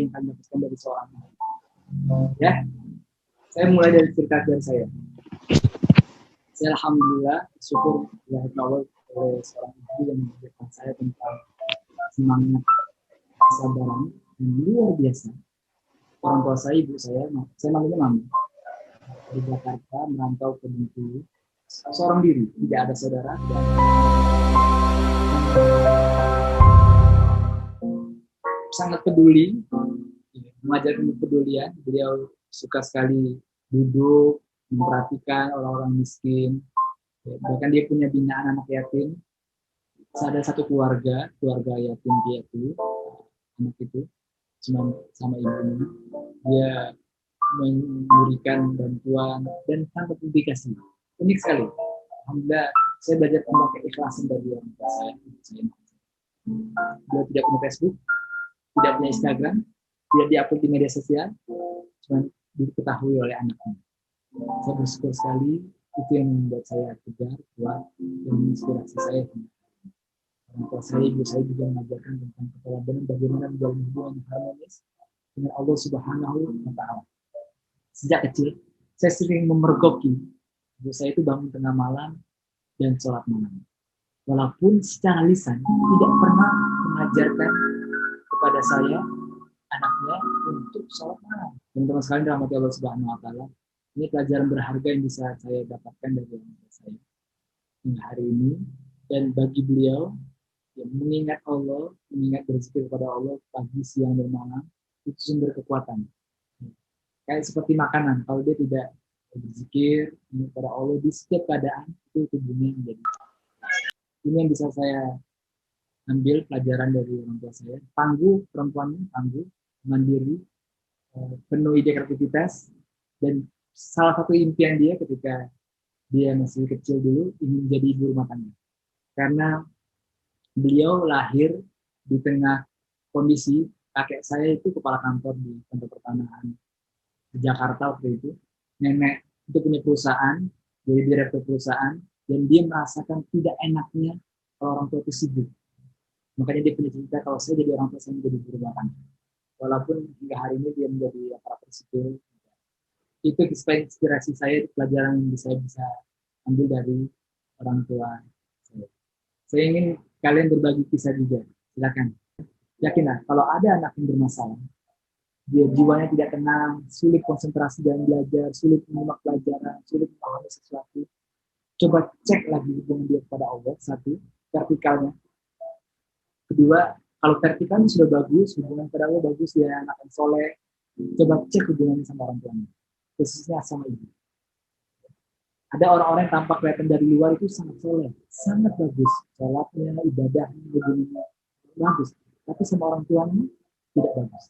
yang kalian dapatkan dari seorang ibu. Ya, saya mulai dari cerita dari saya. Saya alhamdulillah syukur Allah oleh seorang ibu yang mengajarkan saya tentang semangat kesabaran yang luar biasa. Orang tua saya, ibu saya manggilnya mama, di Jakarta merantau ke Bengkulu, seorang diri, tidak ada saudara. Sangat peduli, mengajarkan kepedulian. Beliau suka sekali duduk, memperhatikan orang-orang miskin. Bahkan dia punya binaan anak yatim. Ada satu keluarga yatim piatu, anak itu sama ibunya. Dia memberikan bantuan dan tanpa publikasi. Unik sekali. Alhamdulillah, saya belajar tentang keikhlasan dari orang tua saya. Dia tidak punya Facebook, tidak punya Instagram, tidak diupload di media sosial, cuma diketahui oleh anaknya. Saya bersyukur sekali, itu yang membuat saya tegar, kuat, dan menginspirasi saya. Orang tua saya, ibu saya juga mengajarkan tentang keteladanan bagaimana menjalin hubungan yang harmonis dengan Allah Subhanahu wa Ta'ala. Sejak kecil, saya sering memergoki ibu saya itu bangun tengah malam dan sholat malam. Walaupun secara lisan tidak pernah mengajarkan kepada saya, anaknya, untuk sholat malam. Teman-teman sekalian dirahmati Allah Subhanahu wa Ta'ala, ini pelajaran berharga yang bisa saya dapatkan dari orang tua saya hari ini. Dan bagi beliau, yang mengingat Allah, mengingat berzikir kepada Allah pagi, siang, dan malam, itu sumber kekuatan. Kayak seperti makanan, kalau dia tidak berzikir kepada Allah di setiap keadaan, itu tubuhnya menjadi. Ini yang bisa saya ambil pelajaran dari orang tua saya. Tangguh, perempuannya tangguh, mandiri, penuh ide kreativitas, dan salah satu impian dia ketika dia masih kecil dulu ingin menjadi ibu rumah tangga. Karena beliau lahir di tengah kondisi kakek saya itu kepala kantor di kantor pertanahan di Jakarta waktu itu. Nenek itu punya perusahaan, jadi direktur perusahaan, dan dia merasakan tidak enaknya kalau orang tua itu sibuk. Makanya dia punya cerita kalau saya jadi orang tua saya menjadi ibu rumah tangga. Walaupun hingga hari ini dia menjadi aparatur sipil. Itu inspirasi saya, pelajaran yang saya bisa ambil dari orang tua saya. Saya ingin kalian berbagi kisah juga. Silakan. Yakinlah, kalau ada anak yang bermasalah, dia jiwanya tidak tenang, sulit konsentrasi dalam belajar, sulit menyimak pelajaran, sulit memahami sesuatu, coba cek lagi hubungan dia kepada Allah. Satu, vertikalnya. Kedua, kalau vertikalnya sudah bagus, hubungan kepada Allah bagus, dia anak yang soleh, coba cek hubungannya sama orang tuanya, khususnya sama ibu. Ada orang-orang yang tampak kelihatan dari luar itu sangat soleh, sangat bagus, sholatnya, ibadahnya, hubungannya bagus, tapi sama orang tuanya tidak bagus.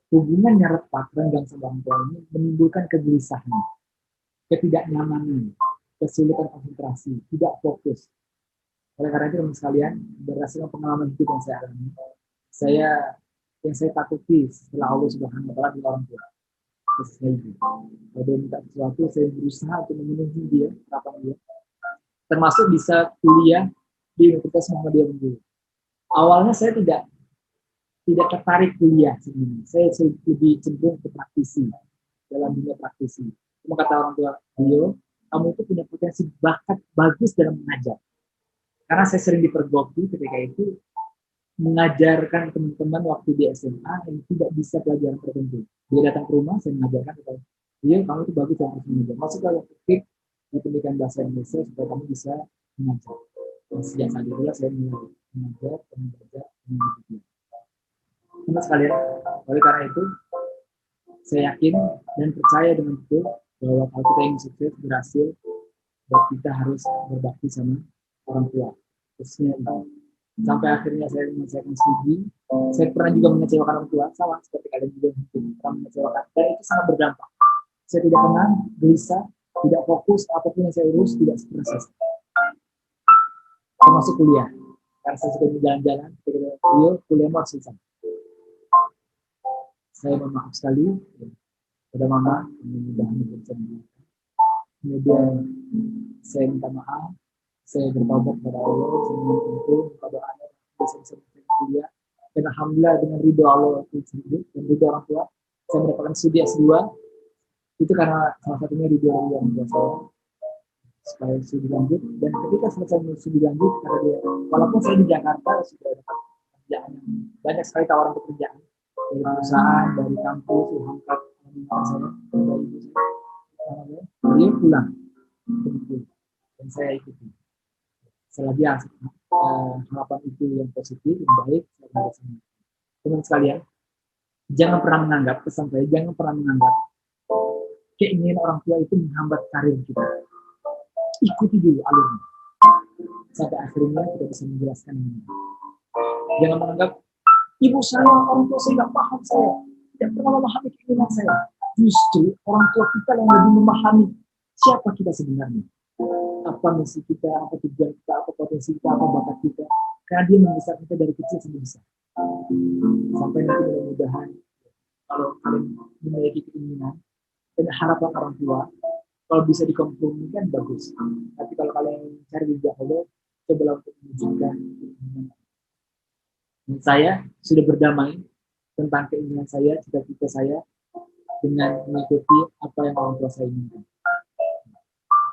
Hubungannya retak, renggang sama orang tuanya menimbulkan kegelisahan, ketidaknyamanan, kesulitan konsentrasi, tidak fokus. Oleh karena itu, teman sekalian, berdasarkan pengalaman hidup yang saya alami, yang saya takuti setelah Allah Subhanahu wa Ta'ala di orang tua. Khususnya ibu. Kalau dia minta sesuatu, saya berusaha untuk memenuhi dia, harapan dia. Termasuk bisa kuliah di Universitas Muhammadiyah Bengkulu. Awalnya saya tidak tertarik kuliah sebenarnya. Saya lebih cenderung ke praktisi, dalam dunia praktisi. Cuma kata orang tua beliau, kamu itu punya potensi bakat bagus dalam mengajar. Karena saya sering dipergoki ketika itu mengajarkan teman-teman waktu di SMA yang tidak bisa pelajaran tertentu. Dia datang ke rumah, saya mengajarkan kepada dia, kamu itu bagus dalam mengajar. Masuk kalau aktif di pendidikan bahasa Indonesia supaya kamu bisa mengajar. Dan sejak saat itulah saya mulai mengajar, mengajar, mengajar. Teman sekalian, oleh karena itu saya yakin dan percaya dengan betul bahwa kalau kita ingin sukses berhasil, kita harus berbakti sama orang tua, khususnya ibu. Sampai akhirnya saya menyelesaikan studi. Saya pernah juga mengecewakan orang tua, sama seperti kalian juga pernah mengecewakan, dan itu sangat berdampak. Saya tidak tenang, gelisah, tidak fokus, apapun yang saya urus tidak pernah selesai. Termasuk kuliah, karena saya suka jalan-jalan, kuliah mau selesai. Saya mohon maaf sekali kepada mama, kemudian saya minta maaf, saya bertobat kepada Allah, saya meminta doanya bisa kuliah. Dan alhamdulillah dengan ridho Allah dan ridho orang tua, saya mendapatkan studi S2. Itu karena salah satunya ridho orang tua saya supaya studi lanjut. Dan ketika selesai studi lanjut, karena dia, walaupun saya di Jakarta sudah dapat pekerjaan yang banyak sekali tawaran pekerjaan dari perusahaan, dari kampus, Ilhamkat, saya, dari ibu saya, dia pulang dan saya ikuti. Selagi harapan itu yang positif, yang baik, saya bersama. Teman sekalian, jangan pernah menganggap, pesan saya, jangan pernah menganggap keinginan orang tua itu menghambat karir kita. Ikuti dulu alurnya. Sampai akhirnya kita bisa menjelaskan ini. Jangan menganggap, ibu saya, orang tua saya tidak paham saya, tidak pernah memahami keinginan saya. Justru orang tua kita yang lebih memahami siapa kita sebenarnya. Apa misi kita, apa tujuan kita, apa potensi kita, apa bakat kita. Karena dia membesarkan kita dari kecil sampai besar. Sampai nanti mudah-mudahan kalau kalian memiliki keinginan dan harapan orang tua, kalau bisa dikompromikan bagus. Tapi kalau kalian cari di Allah, coba untuk mewujudkan keinginan. Saya sudah berdamai tentang keinginan saya, cita-cita saya dengan mengikuti apa yang orang tua saya inginkan.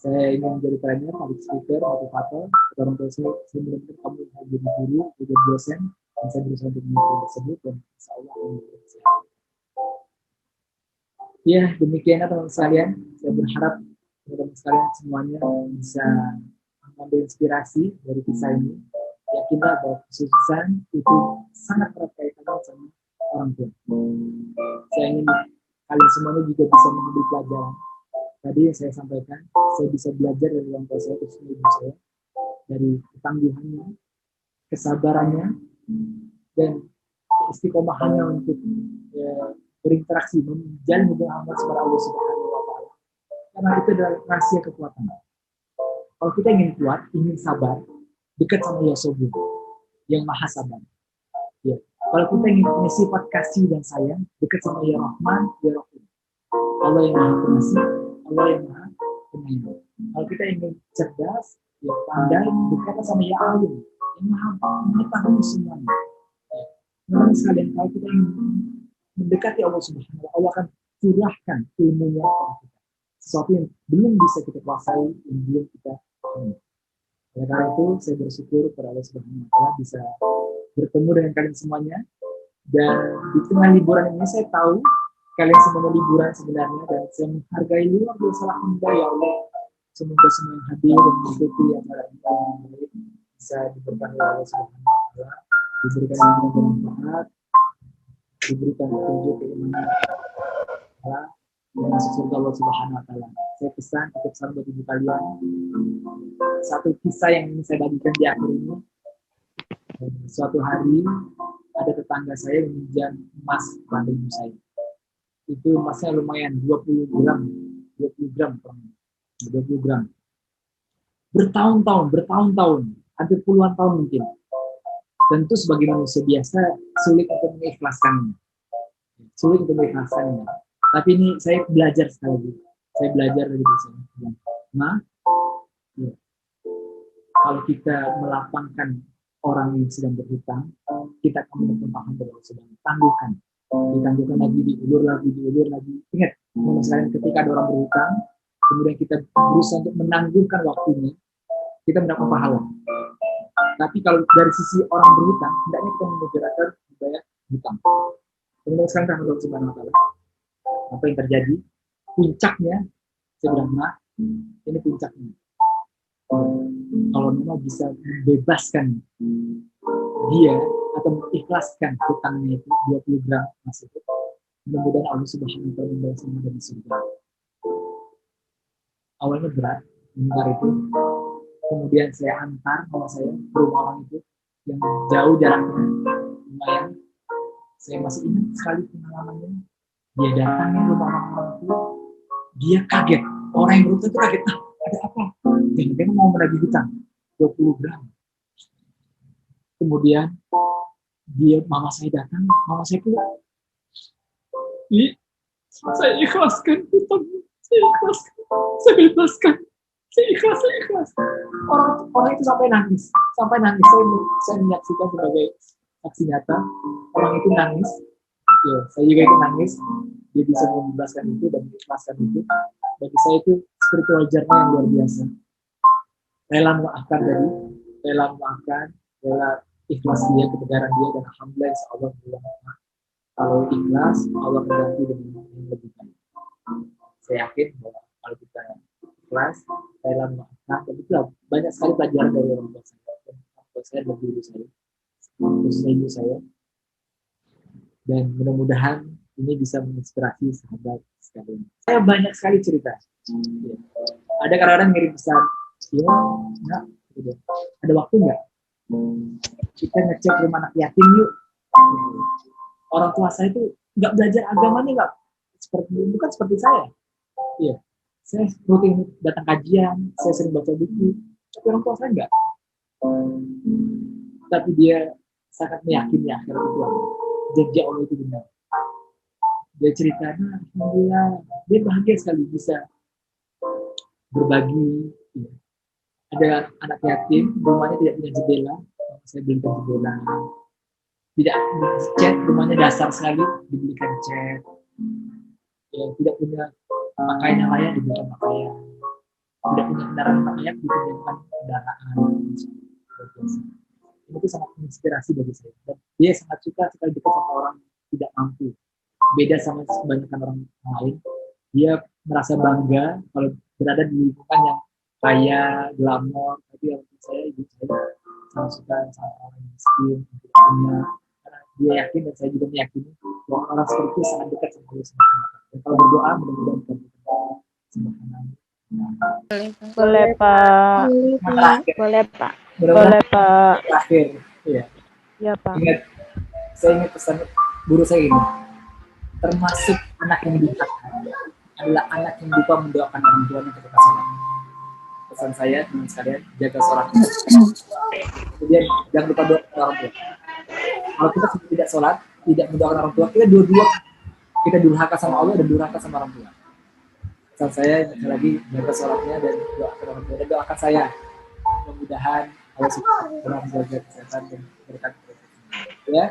Saya ingin menjadi trainer, public speaker, motivator. Orang tua saya benar-benar kamu harus jadi guru, jadi dosen, dan saya berusaha untuk mengikuti tersebut dan insya Allah akan berhasil. Ya, demikian teman-teman sekalian. Saya berharap teman-teman sekalian semuanya bisa mengambil inspirasi dari kisah ini. Yakinlah bahwa kesuksesan itu sangat erat kaitannya sama orang tua. Saya ingin kalian semuanya juga bisa mengambil pelajaran. Tadi yang saya sampaikan, saya bisa belajar dari orang tua saya, khususnya ibu saya, dari ketangguhannya, kesabarannya, dan istiqomahannya untuk berinteraksi, menjalin hubungan amal kepada Allah Subhanahu wa Ta'ala. Karena itu adalah rahasia kekuatan. Kalau kita ingin kuat, ingin sabar, dekat sama Ya Sobur, yang maha sabar. Ya. Kalau kita ingin punya sifat kasih dan sayang, dekat sama Ya Rahman, Ya Rahim. Allah yang maha pengasih, Allah yang maha penyayang. Kalau kita ingin cerdas, ya pandai, dekat sama Ya Alim, yang maha mengetahui semuanya. Teman-teman sekalian, kalau kita ingin mendekati Allah Subhanahu wa Ta'ala, Allah akan curahkan ilmunya kepada kita. Sesuatu yang belum bisa kita kuasai, yang belum kita tahu. Oleh karena itu, saya bersyukur kepada Allah Subhanahu wa Ta'ala bisa bertemu dengan kalian semuanya. Dan di tengah liburan ini saya tahu kalian semuanya liburan sebenarnya, dan saya menghargai luar biasa alhamdulillah ya Allah. Semoga semua yang hadir dan mengikuti acara ini bisa diberkahi Allah Subhanahu wa Ta'ala, diberikan ilmu bermanfaat, diberikan petunjuk keimanan Allah, dan masuk surga Allah Subhanahu wa Ta'ala. Saya pesan buat ibu kalian. Satu kisah yang ingin saya bagikan di akhir ini. Suatu hari ada tetangga saya meminjam emas pada ibu saya. Itu emasnya lumayan 20 gram, 20 gram. Bertahun-tahun, hampir puluhan tahun mungkin. Tentu sebagai manusia biasa sulit untuk mengikhlaskannya. Tapi ini saya belajar sekali lagi. Saya belajar dari saya. Nah, ya. Kalau kita melapangkan orang yang sedang berhutang, kita akan menemukan dari Allah sedang tangguhkan. Ditangguhkan lagi, diulur lagi. Ingat, misalnya ketika ada orang berhutang, kemudian kita berusaha untuk menangguhkan waktunya, kita mendapat pahala. Tapi kalau dari sisi orang berhutang, hendaknya kita menegakkan budaya hutang. Kemudian sekarang kita Allah Subhanahu wa Ta'ala. Apa yang terjadi? Puncaknya, saya bilang, nah, ini puncaknya. Kalau memang bisa membebaskan dia atau mengikhlaskan hutangnya itu 20 gram emas itu, mudah-mudahan Allah Subhanahu wa Ta'ala membalasnya dari surga. Awalnya berat mendengar itu, kemudian saya antar sama saya ke rumah orang itu yang jauh jaraknya lumayan. Saya masih ingat sekali pengalamannya. Dia datang ke rumah orang itu, dia kaget. Orang yang berhutang itu kaget, ada apa? Dia mau menagih hutang 20 gram. Kemudian mama saya datang, mama saya keluar. Saya ikhlaskan hutang, saya bebaskan, saya ikhlas. Orang itu sampai nangis. Saya menyaksikan sebagai saksi nyata, orang itu nangis, ya, saya juga itu nangis, dia bisa membebaskan itu dan mengikhlaskan itu. Bagi saya itu spiritual journey yang luar biasa. Rela memaafkan tadi, rela memaafkan, rela ikhlas dia, kebenaran dia, dan alhamdulillah insya Allah kalau ikhlas, Allah mengganti dengan yang lebih baik. Saya yakin bahwa kalau kita ikhlas, rela memaafkan, dan itulah banyak sekali pelajaran dari orang tua saya. Orang tua saya dan guru saya, khususnya ibu saya. Dan mudah-mudahan ini bisa menginspirasi sahabat sekalian. Saya banyak sekali cerita. Ya. Ada kadang-kadang ngirim pesan, ya, enggak, gitu. Ada waktu nggak? Kita ngecek rumah anak yatim yuk. Orang tua saya itu nggak belajar agamanya, nggak seperti bukan seperti saya. Iya, saya rutin datang kajian, saya sering baca buku. Tapi orang tua saya nggak. Tapi dia sangat meyakini akhirat itu ada. Janji Allah itu benar. Dia ceritanya, alhamdulillah, dia bahagia sekali bisa berbagi. Ya. Ada anak yatim, rumahnya tidak punya jendela, saya belikan jendela. Tidak cat, rumahnya dasar sekali, dibelikan cat. Ya, tidak punya pakaian yang layak, dibelikan pakaian. Tidak punya kendaraan yang layak, dibelikan kendaraan. Ini itu sangat menginspirasi bagi saya. Dan dia sangat suka sekali dekat sama orang tidak mampu. Beda sama kebanyakan orang lain. Dia merasa bangga kalau berada di lingkungan yang kaya, glamor. Tapi orang saya, ibu saya sangat suka sama orang miskin, tidak punya. Karena dia yakin dan saya juga meyakini bahwa orang seperti itu sangat dekat sama Allah SWT. Dan kalau berdoa, mudah-mudahan dikabulkan Subhanallah. Boleh Pak. Boleh Pak. Boleh Pak. Terakhir, iya. Ya Pak. Saya ingat pesan guru saya ini. Termasuk anak yang durhaka adalah anak yang lupa mendoakan orang tuanya ketika sholat. Pesan saya teman sekalian, jaga sholat. Kemudian jangan lupa doa orang tua. Kalau kita tidak sholat, tidak mendoakan orang tua, kita dua-dua kita durhaka sama Allah dan durhaka sama orang tua. Pesan saya lagi jaga sholatnya dan doakan orang tua dan doakan saya. Mudah-mudahan Allah SWT menjaga kesehatan dan berkat. Ya.